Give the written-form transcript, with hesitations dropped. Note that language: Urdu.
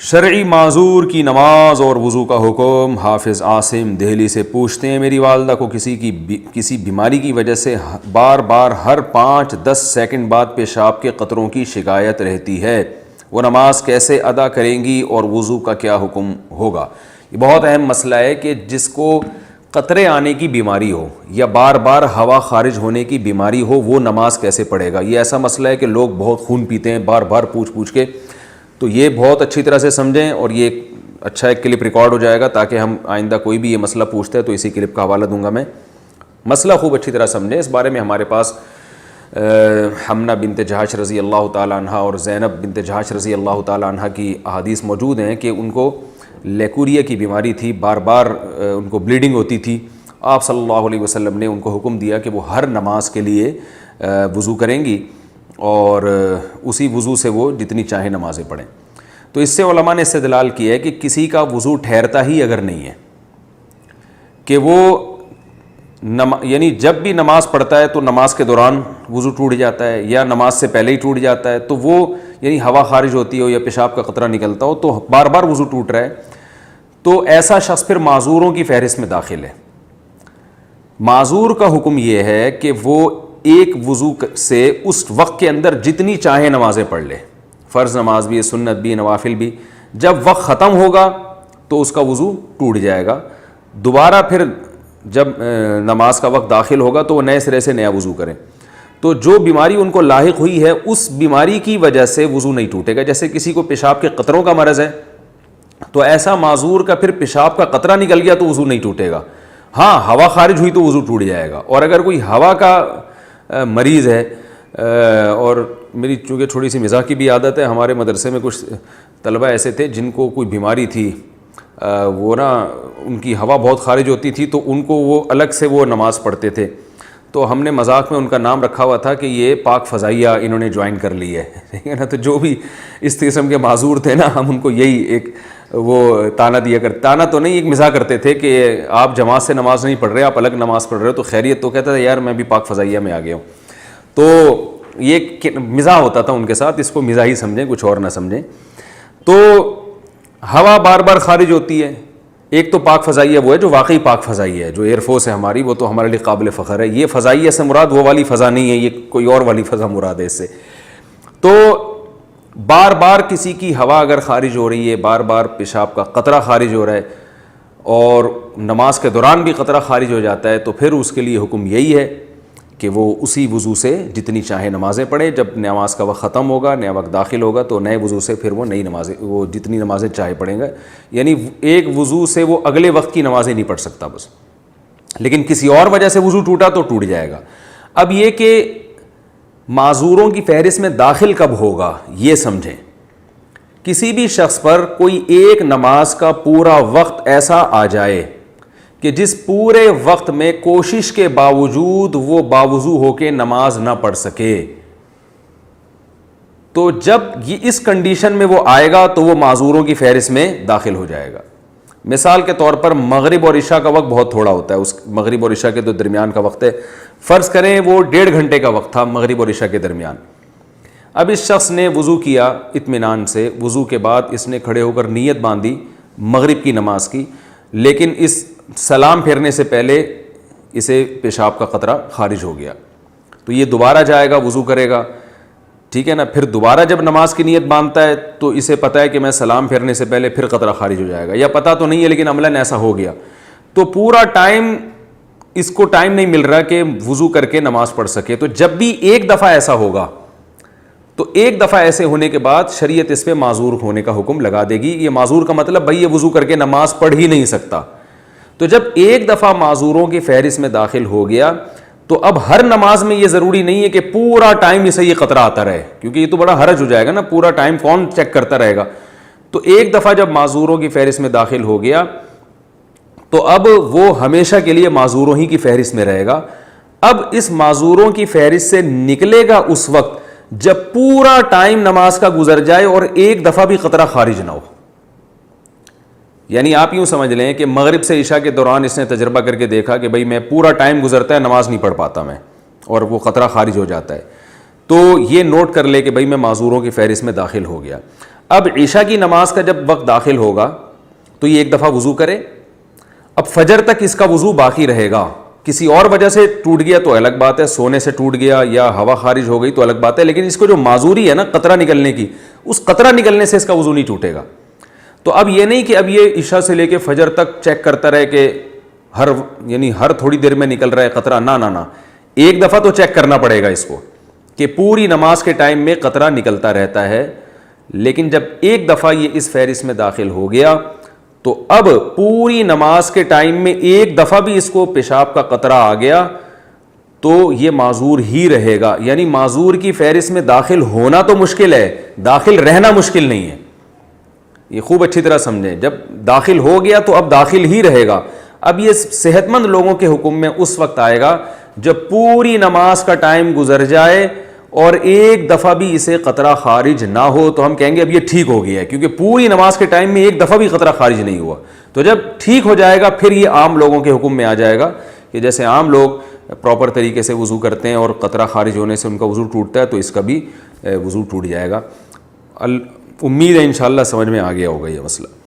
شرعی معذور کی نماز اور وضو کا حکم۔ حافظ عاصم دہلی سے پوچھتے ہیں، میری والدہ کو کسی بیماری کی وجہ سے بار بار ہر 5-10 سیکنڈ بعد پیشاب کے قطروں کی شکایت رہتی ہے، وہ نماز کیسے ادا کریں گی اور وضو کا کیا حکم ہوگا؟ یہ بہت اہم مسئلہ ہے کہ جس کو قطرے آنے کی بیماری ہو یا بار بار ہوا خارج ہونے کی بیماری ہو، وہ نماز کیسے پڑھے گا؟ یہ ایسا مسئلہ ہے کہ لوگ بہت خون پیتے ہیں بار بار پوچھ کے، تو یہ بہت اچھی طرح سے سمجھیں، اور یہ اچھا ایک کلپ ریکارڈ ہو جائے گا تاکہ ہم آئندہ کوئی بھی یہ مسئلہ پوچھتا ہے تو اسی کلپ کا حوالہ دوں گا میں۔ مسئلہ خوب اچھی طرح سمجھیں۔ اس بارے میں ہمارے پاس حمنہ بنت جہش رضی اللہ تعالیٰ عنہ اور زینب بنت جہش رضی اللہ تعالیٰ عنہ کی احادیث موجود ہیں کہ ان کو لیکوریا کی بیماری تھی، بار بار ان کو بلیڈنگ ہوتی تھی۔ آپ صلی اللہ علیہ وسلم نے ان کو حکم دیا کہ وہ ہر نماز کے لیے وضو کریں گی اور اسی وضو سے وہ جتنی چاہیں نمازیں پڑھیں۔ تو اس سے علماء نے استدلال کیا ہے کہ کسی کا وضو ٹھہرتا ہی اگر نہیں ہے کہ وہ یعنی جب بھی نماز پڑھتا ہے تو نماز کے دوران وضو ٹوٹ جاتا ہے یا نماز سے پہلے ہی ٹوٹ جاتا ہے، تو وہ یعنی ہوا خارج ہوتی ہو یا پیشاب کا قطرہ نکلتا ہو تو بار بار وضو ٹوٹ رہا ہے، تو ایسا شخص پھر معذوروں کی فہرست میں داخل ہے۔ معذور کا حکم یہ ہے کہ وہ ایک وضو سے اس وقت کے اندر جتنی چاہے نمازیں پڑھ لے، فرض نماز بھی، سنت بھی، نوافل بھی۔ جب وقت ختم ہوگا تو اس کا وضو ٹوٹ جائے گا، دوبارہ پھر جب نماز کا وقت داخل ہوگا تو وہ نئے سرے سے نیا وضو کریں۔ تو جو بیماری ان کو لاحق ہوئی ہے اس بیماری کی وجہ سے وضو نہیں ٹوٹے گا۔ جیسے کسی کو پیشاب کے قطروں کا مرض ہے تو ایسا معذور کا پھر پیشاب کا قطرہ نکل گیا تو وضو نہیں ٹوٹے گا، ہاں ہوا خارج ہوئی تو وضو ٹوٹ جائے گا۔ اور اگر کوئی ہوا کا مریض ہے، اور میری چونکہ تھوڑی سی مزاح کی بھی عادت ہے، ہمارے مدرسے میں کچھ طلبہ ایسے تھے جن کو کوئی بیماری تھی، وہ ان کی ہوا بہت خارج ہوتی تھی تو ان کو وہ الگ سے وہ نماز پڑھتے تھے، تو ہم نے مذاق میں ان کا نام رکھا ہوا تھا کہ یہ پاک فضائیہ انہوں نے جوائن کر لی ہے، ٹھیک ہے نا۔ تو جو بھی اس قسم کے معذور تھے نا، ہم ان کو یہی ایک وہ تانا دیا کرتے، تانا تو نہیں، ایک مزاح کرتے تھے کہ آپ جماعت سے نماز نہیں پڑھ رہے، آپ الگ نماز پڑھ رہے ہو تو خیریت؟ تو کہتا تھا یار میں بھی پاک فضائیہ میں آ گیا ہوں۔ تو یہ مزاح ہوتا تھا ان کے ساتھ، اس کو مزاح ہی سمجھیں، کچھ اور نہ سمجھیں۔ تو ہوا بار بار خارج ہوتی ہے، ایک تو پاک فضائیہ وہ ہے جو واقعی پاک فضائیہ ہے، جو ایئر فورس ہے ہماری، وہ تو ہمارے لیے قابل فخر ہے۔ یہ فضائیہ سے مراد وہ والی فضا نہیں ہے، یہ کوئی اور والی فضا مراد ہے اس سے۔ تو بار بار کسی کی ہوا اگر خارج ہو رہی ہے، بار بار پیشاب کا قطرہ خارج ہو رہا ہے اور نماز کے دوران بھی قطرہ خارج ہو جاتا ہے، تو پھر اس کے لیے حکم یہی ہے کہ وہ اسی وضو سے جتنی چاہے نمازیں پڑھے۔ جب نماز کا وقت ختم ہوگا، نیا وقت داخل ہوگا تو نئے وضو سے پھر وہ نئی نمازیں، وہ جتنی نمازیں چاہے پڑھیں گا۔ یعنی ایک وضو سے وہ اگلے وقت کی نمازیں نہیں پڑھ سکتا بس، لیکن کسی اور وجہ سے وضو ٹوٹا تو ٹوٹ جائے گا۔ اب یہ کہ معذوروں کی فہرست میں داخل کب ہوگا یہ سمجھیں۔ کسی بھی شخص پر کوئی ایک نماز کا پورا وقت ایسا آ جائے کہ جس پورے وقت میں کوشش کے باوجود وہ باوضو ہو کے نماز نہ پڑھ سکے، تو جب یہ اس کنڈیشن میں وہ آئے گا تو وہ معذوروں کی فہرست میں داخل ہو جائے گا۔ مثال کے طور پر مغرب اور عشاء کا وقت بہت تھوڑا ہوتا ہے، اس مغرب اور عشاء کے تو درمیان کا وقت ہے، فرض کریں وہ 1.5 گھنٹے کا وقت تھا مغرب اور عشاء کے درمیان۔ اب اس شخص نے وضو کیا اطمینان سے، وضو کے بعد اس نے کھڑے ہو کر نیت باندھی مغرب کی نماز کی، لیکن اس سلام پھیرنے سے پہلے اسے پیشاب کا قطرہ خارج ہو گیا، تو یہ دوبارہ جائے گا، وضو کرے گا، ٹھیک ہے نا۔ پھر دوبارہ جب نماز کی نیت باندھتا ہے تو اسے پتہ ہے کہ میں سلام پھیرنے سے پہلے پھر قطرہ خارج ہو جائے گا، یا پتہ تو نہیں ہے لیکن عملاً ایسا ہو گیا، تو پورا ٹائم اس کو ٹائم نہیں مل رہا کہ وضو کر کے نماز پڑھ سکے۔ تو جب بھی ایک دفعہ ایسا ہوگا تو ایک دفعہ ایسے ہونے کے بعد شریعت اس پہ معذور ہونے کا حکم لگا دے گی۔ یہ معذور کا مطلب بھائی یہ وضو کر کے نماز پڑھ ہی نہیں سکتا۔ تو جب ایک دفعہ معذوروں کی فہرست میں داخل ہو گیا تو اب ہر نماز میں یہ ضروری نہیں ہے کہ پورا ٹائم اسے یہ قطرہ آتا رہے، کیونکہ یہ تو بڑا حرج ہو جائے گا نا، پورا ٹائم کون چیک کرتا رہے گا۔ تو ایک دفعہ جب معذوروں کی فہرست میں داخل ہو گیا تو اب وہ ہمیشہ کے لیے معذوروں ہی کی فہرست میں رہے گا۔ اب اس معذوروں کی فہرست سے نکلے گا اس وقت جب پورا ٹائم نماز کا گزر جائے اور ایک دفعہ بھی قطرہ خارج نہ ہو۔ یعنی آپ یوں سمجھ لیں کہ مغرب سے عشاء کے دوران اس نے تجربہ کر کے دیکھا کہ بھئی میں پورا ٹائم گزرتا ہے نماز نہیں پڑھ پاتا میں، اور وہ قطرہ خارج ہو جاتا ہے، تو یہ نوٹ کر لے کہ بھئی میں معذوروں کی فہرست میں داخل ہو گیا۔ اب عشاء کی نماز کا جب وقت داخل ہوگا تو یہ ایک دفعہ وضو کرے. اب فجر تک اس کا وضو باقی رہے گا. کسی اور وجہ سے ٹوٹ گیا تو الگ بات ہے, سونے سے ٹوٹ گیا یا ہوا خارج ہو گئی تو الگ بات ہے, لیکن اس کو جو معذوری ہے نا قطرہ نکلنے کی, اس قطرہ نکلنے سے اس کا وضو نہیں ٹوٹے گا. تو اب یہ نہیں کہ اب یہ عشاء سے لے کے فجر تک چیک کرتا رہے کہ ہر تھوڑی دیر میں نکل رہا ہے قطرہ. نہ, ایک دفعہ تو چیک کرنا پڑے گا اس کو کہ پوری نماز کے ٹائم میں قطرہ نکلتا رہتا ہے. لیکن جب ایک دفعہ یہ اس فہرست میں داخل ہو گیا تو اب پوری نماز کے ٹائم میں ایک دفعہ بھی اس کو پیشاب کا قطرہ آ گیا تو یہ معذور ہی رہے گا. یعنی معذور کی فہرست میں داخل ہونا تو مشکل ہے, داخل رہنا مشکل نہیں ہے. یہ خوب اچھی طرح سمجھیں, جب داخل ہو گیا تو اب داخل ہی رہے گا. اب یہ صحت مند لوگوں کے حکم میں اس وقت آئے گا جب پوری نماز کا ٹائم گزر جائے اور ایک دفعہ بھی اسے قطرہ خارج نہ ہو تو ہم کہیں گے اب یہ ٹھیک ہو گیا ہے, کیونکہ پوری نماز کے ٹائم میں ایک دفعہ بھی قطرہ خارج نہیں ہوا. تو جب ٹھیک ہو جائے گا پھر یہ عام لوگوں کے حکم میں آ جائے گا کہ جیسے عام لوگ پراپر طریقے سے وضو کرتے ہیں اور قطرہ خارج ہونے سے ان کا وضو ٹوٹتا ہے تو اس کا بھی وضو ٹوٹ جائے گا. امید ہے انشاءاللہ سمجھ میں آ گیا ہوگا یہ مسئلہ.